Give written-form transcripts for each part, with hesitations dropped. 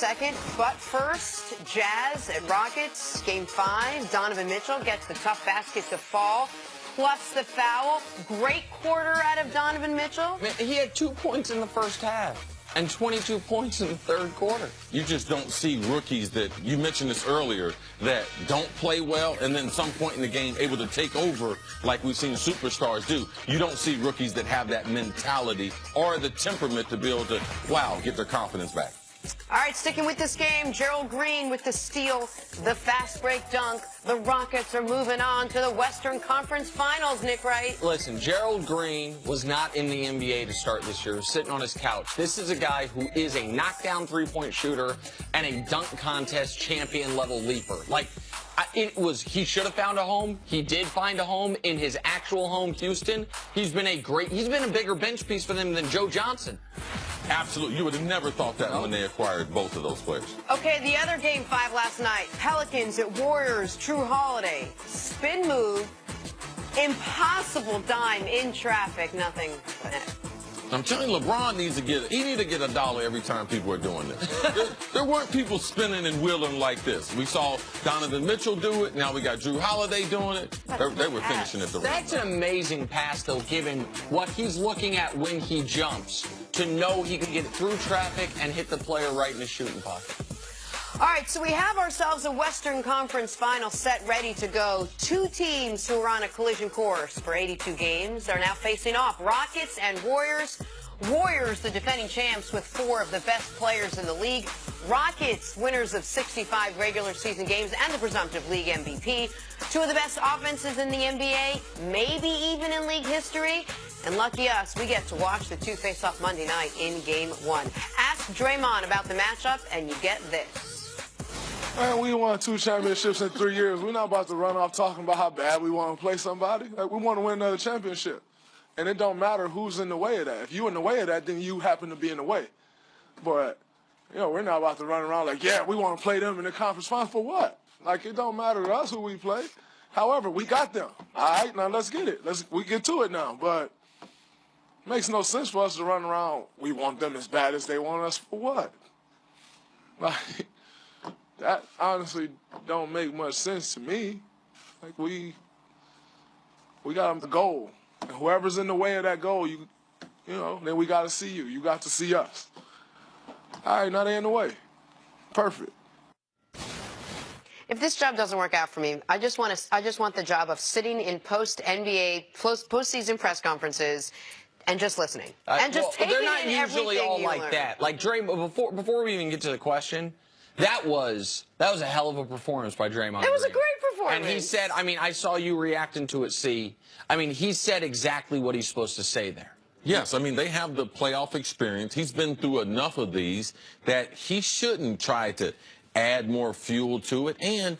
second. But first, Jazz at Rockets, Game 5. Donovan Mitchell gets the tough basket to fall, plus the foul. Great quarter out of Donovan Mitchell. Man, he had 2 points in the first half and 22 points in the third quarter. You just don't see rookies that, you mentioned this earlier, that don't play well and then some point in the game able to take over like we've seen superstars do. You don't see rookies that have that mentality or the temperament to be able to, wow, get their confidence back. All right, sticking with this game, Gerald Green with the steal, the fast break dunk. The Rockets are moving on to the Western Conference Finals, Nick Wright. Listen, Gerald Green was not in the NBA to start this year, sitting on his couch. This is a guy who is a knockdown three-point shooter and a dunk contest champion-level leaper. Like, he should have found a home. He did find a home in his actual home, Houston. He's been a bigger bench piece for them than Joe Johnson. Absolutely. You would have never thought that when they acquired both of those players. Okay, the other Game 5 last night. Pelicans at Warriors, True Holiday. Spin move, impossible dime in traffic, nothing. I'm telling you, LeBron needs to get $1 every time people are doing this. there weren't people spinning and wheeling like this. We saw Donovan Mitchell do it. Now we got Drew Holiday doing it. They were finishing at the rim. That's an amazing pass, though, given what he's looking at when he jumps, to know he can get through traffic and hit the player right in the shooting pocket. All right, so we have ourselves a Western Conference final set ready to go. Two teams who are on a collision course for 82 games are now facing off. Rockets and Warriors. Warriors, the defending champs, with 4 of the best players in the league. Rockets, winners of 65 regular season games and the presumptive league MVP. 2 of the best offenses in the NBA, maybe even in league history. And lucky us, we get to watch the 2 face off Monday night in Game 1. Ask Draymond about the matchup, and you get this. Man, we won 2 championships in 3 years. We're not about to run off talking about how bad we want to play somebody. Like, we want to win another championship. And it don't matter who's in the way of that. If you're in the way of that, then you happen to be in the way. But, you know, we're not about to run around like, yeah, we want to play them in the conference finals. For what? Like, it don't matter to us who we play. However, we got them. All right, now let's get it. We get to it now. But it makes no sense for us to run around, we want them as bad as they want us. For what? Like, that honestly don't make much sense to me. Like, we got the goal. And whoever's in the way of that goal, you know, then we got to see you. You got to see us. All right, now they're in the way. Perfect. If this job doesn't work out for me, I just want the job of sitting in post-NBA, postseason press conferences and just listening. And just taking they're not in usually everything all you like learn. that. Like, Draymond, before we even get to the question, that was a hell of a performance by Draymond. It was a Green. great performance. And he said, I mean, I saw you reacting to it, C. I mean, he said exactly what he's supposed to say there. Yes, I mean, they have the playoff experience. He's been through enough of these that he shouldn't try to add more fuel to it. And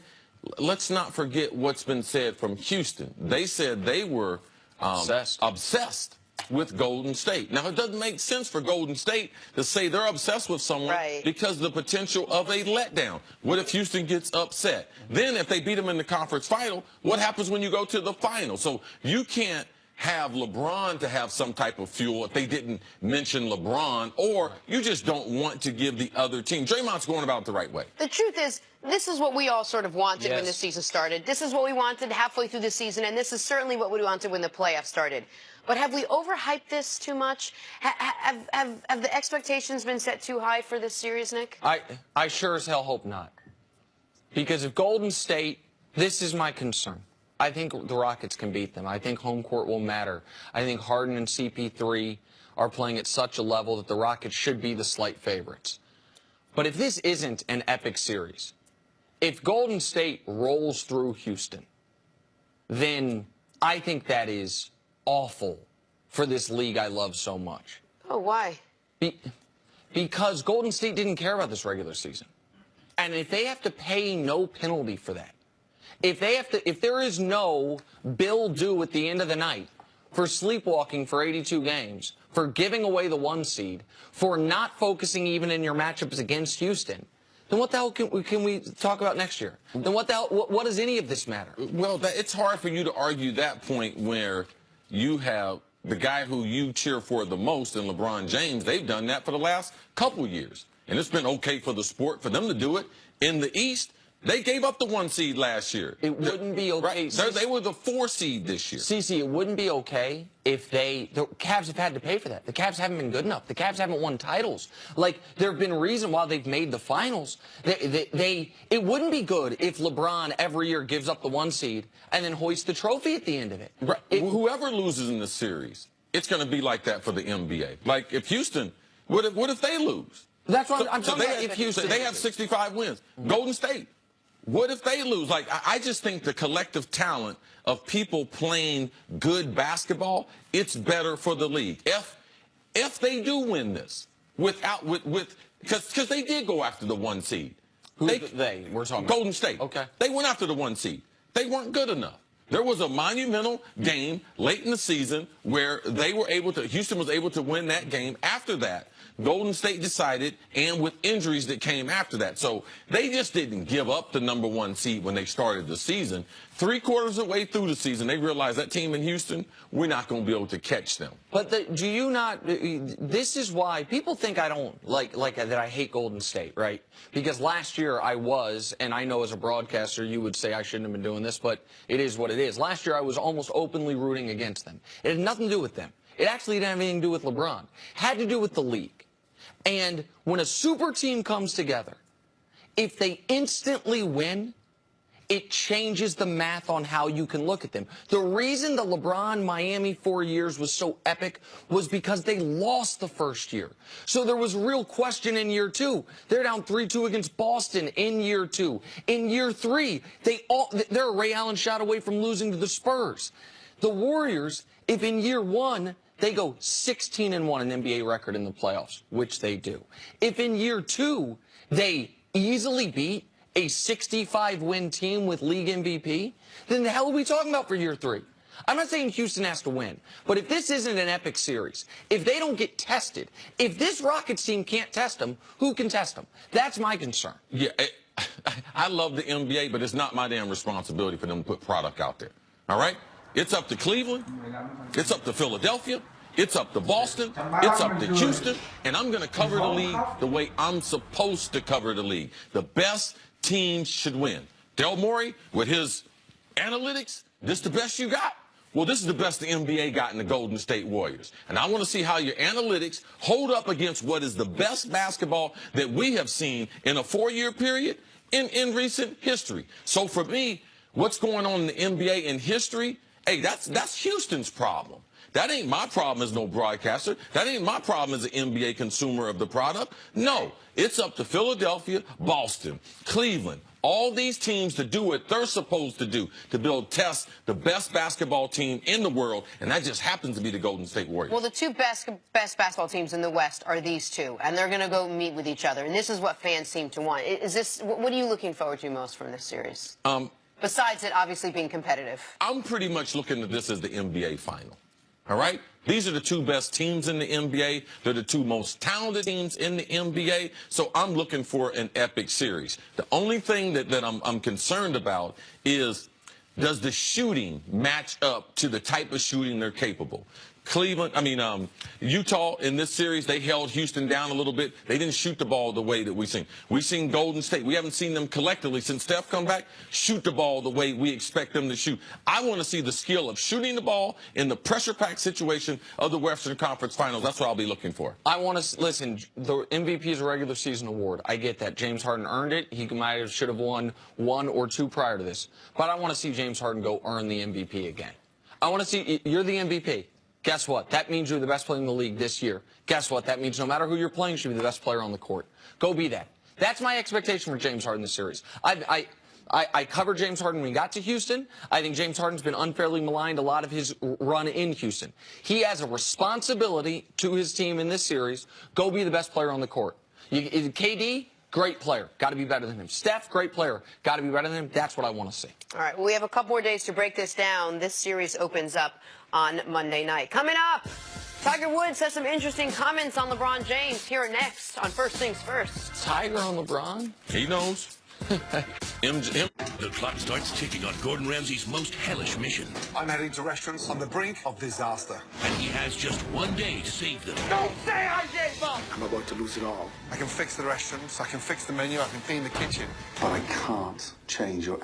let's not forget what's been said from Houston. They said they were obsessed with Golden State. Now, it doesn't make sense for Golden State to say they're obsessed with someone because of the potential of a letdown. What if Houston gets upset? Then if they beat them in the conference final, what happens when you go to the final? So you can't have LeBron to have some type of fuel if they didn't mention LeBron, or you just don't want to give the other team. Draymond's going about it the right way. The truth is, this is what we all sort of wanted when the season started. This is what we wanted halfway through the season, and this is certainly what we wanted when the playoffs started. But have we overhyped this too much? Have the expectations been set too high for this series, Nick? I sure as hell hope not. Because if Golden State, this is my concern. I think the Rockets can beat them. I think home court will matter. I think Harden and CP3 are playing at such a level that the Rockets should be the slight favorites. But if this isn't an epic series, if Golden State rolls through Houston, then I think that is awful for this league I love so much. Oh, why? Because Golden State didn't care about this regular season. And if they have to pay no penalty for that, if there is no bill due at the end of the night for sleepwalking for 82 games, for giving away the 1 seed, for not focusing even in your matchups against Houston, then what the hell can we talk about next year? Then what the hell, what does any of this matter? Well, it's hard for you to argue that point where you have the guy who you cheer for the most in LeBron James. They've done that for the last couple years. and it's been okay for the sport for them to do it. In the East, they gave up the 1 seed last year. It wouldn't be okay. Right? They were the 4 seed this year. CC, it wouldn't be okay if the Cavs have had to pay for that. The Cavs haven't been good enough. The Cavs haven't won titles. Like, there have been reasons why they've made the finals. It wouldn't be good if LeBron every year gives up the 1 seed and then hoists the trophy at the end of it. Right. Whoever loses in the series, it's going to be like that for the NBA. Like, if Houston, what if they lose? That's what I'm talking about. If Houston, they have 65 wins. Golden State. What if they lose? Like, I just think the collective talent of people playing good basketball, it's better for the league. If they do win this, because they did go after the 1 seed. We're talking about Golden State. Okay. They went after the 1 seed. They weren't good enough. There was a monumental game late in the season where Houston was able to win that game. After that, Golden State decided, and with injuries that came after that. So they just didn't give up the number 1 seed when they started the season. 3/4 of the way through the season, they realized that team in Houston, we're not going to be able to catch them. But do you not? This is why people think I don't like that. I hate Golden State, right? Because last year I was, and I know as a broadcaster you would say I shouldn't have been doing this, but it is what it is. Last year I was almost openly rooting against them. It had nothing to do with them. It actually didn't have anything to do with LeBron. It had to do with the league. And when a super team comes together, if they instantly win, it changes the math on how you can look at them. The reason the LeBron Miami 4 years was so epic was because they lost the first year. So there was real question in year 2. They're down 3-2 against Boston in year 2. In year 3, they're a Ray Allen shot away from losing to the Spurs. The Warriors, if in year 1 they go 16-1, an NBA record in the playoffs, which they do. If in year 2 they easily beat a 65-win team with league MVP, then the hell are we talking about for year 3? I'm not saying Houston has to win, but if this isn't an epic series, if they don't get tested, if this Rockets team can't test them, who can test them? That's my concern. Yeah, I love the NBA, but it's not my damn responsibility for them to put product out there. All right? It's up to Cleveland. It's up to Philadelphia. It's up to Boston. It's up to Houston. And I'm going to cover the league the way I'm supposed to cover the league. The best teams should win. Del Morey, with his analytics, this is the best you got? Well, this is the best the NBA got in the Golden State Warriors. And I want to see how your analytics hold up against what is the best basketball that we have seen in a 4-year period in recent history. So for me, what's going on in the NBA in history, hey, that's Houston's problem. That ain't my problem as no broadcaster. That ain't my problem as an NBA consumer of the product. No, it's up to Philadelphia, Boston, Cleveland, all these teams to do what they're supposed to do, to test the best basketball team in the world, and that just happens to be the Golden State Warriors. Well, the 2 best basketball teams in the West are these 2, and they're going to go meet with each other, and this is what fans seem to want. What are you looking forward to most from this series? Besides it obviously being competitive. I'm pretty much looking at this as the NBA final. All right? These are the 2 best teams in the NBA. They're the 2 most talented teams in the NBA. So I'm looking for an epic series. The only thing that I'm concerned about is, does the shooting match up to the type of shooting they're capable? Utah in this series, they held Houston down a little bit. They didn't shoot the ball the way that we've seen. We've seen Golden State. We haven't seen them collectively since Steph come back shoot the ball the way we expect them to shoot. I want to see the skill of shooting the ball in the pressure-packed situation of the Western Conference Finals. That's what I'll be looking for. I want to listen. The MVP is a regular season award. I get that. James Harden earned it. He should have won 1 or 2 prior to this. But I want to see James Harden go earn the MVP again. I want to see you're the MVP. Guess what? That means you're the best player in the league this year. Guess what? That means no matter who you're playing, you should be the best player on the court. Go be that. That's my expectation for James Harden this series. I covered James Harden when he got to Houston. I think James Harden's been unfairly maligned a lot of his run in Houston. He has a responsibility to his team in this series. Go be the best player on the court. KD, great player. Got to be better than him. Steph, great player. Got to be better than him. That's what I want to see. All right. Well, we have a couple more days to break this down. This series opens up on Monday night. Coming up, Tiger Woods has some interesting comments on LeBron James. Here next on First Things First. Tiger on LeBron? He knows. The clock starts ticking on Gordon Ramsay's most hellish mission. I'm heading to restaurants on the brink of disaster. And he has just one day to save them. Don't say I gave up! I'm about to lose it all. I can fix the restaurants, I can fix the menu, I can clean the kitchen. But I can't change your